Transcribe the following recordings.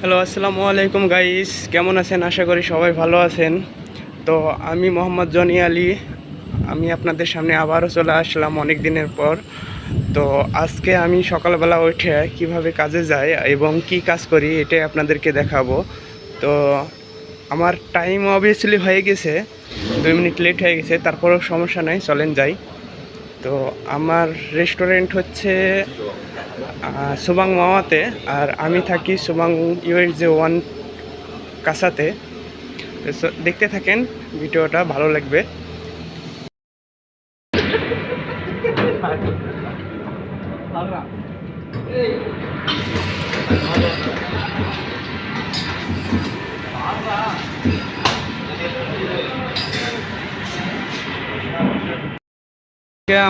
Hello, আসসালামু আলাইকুম guys, কেমন আছেন? আশা করি সবাই ভালো আছেন। তো আমি মোহাম্মদ জনি আলী, আমি আপনাদের সামনে আবারও চলে আসলাম অনেক দিনের পর। তো আজকে আমি সকালবেলা উঠে কিভাবে কাজে যাই এবং কি কাজ করি এটাই আপনাদেরকে দেখাবো। তো আমার টাইম অবভিয়াসলি হয়ে গেছে, 2 মিনিট লেট হয়ে গেছে, তারপরেও সমস্যা নাই, চলেন যাই। তো আমার রেস্টুরেন্ট হচ্ছে সুবাং মাওয়াতে, আর আমি থাকি সুবাং UH-1 কাসাতে। দেখতে থাকেন, ভিডিওটা ভালো লাগবে।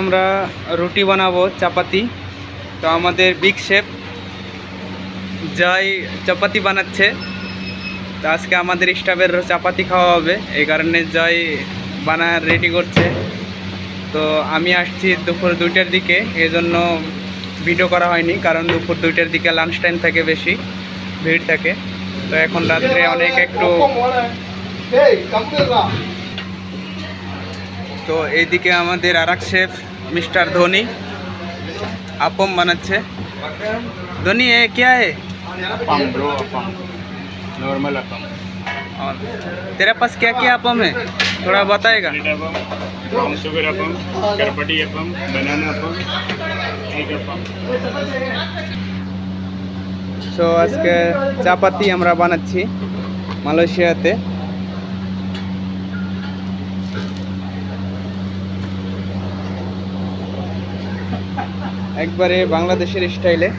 আমরা রুটি বানাবো, চাপাতি। তো আমাদের বিগ শেফ জয় চাপাতি বানাচ্ছে। তো আজকে আমাদের স্টাফের চাপাতি খাওয়া হবে, এই কারণে জয় বানার রেডি করছে। তো আমি আসছি দুপুর 2টার দিকে, এই জন্য ভিডিও করা হয়নি, কারণ দুপুর 2টার দিকে লাঞ্চ টাইম থাকে, বেশি ভিড় থাকে। তো এখন রাত্রে অনেক একটু। তো এইদিকে আমাদের আরেক শেফ মিস্টার ধোনি আপম বানাচ্ছে। धोनी है क्या है? Appam bro, appam normal appam. और तेरे पास क्या क्या अपम है, थोड़ा बताएगा? Bread appam, brown sugar appam, karupatti appam, banana appam, egg appam. So আজকে চাপাতি আমরা বানাচ্ছি মালয়েশিয়াতে। একবারে বাংলাদেশের স্টাইলে।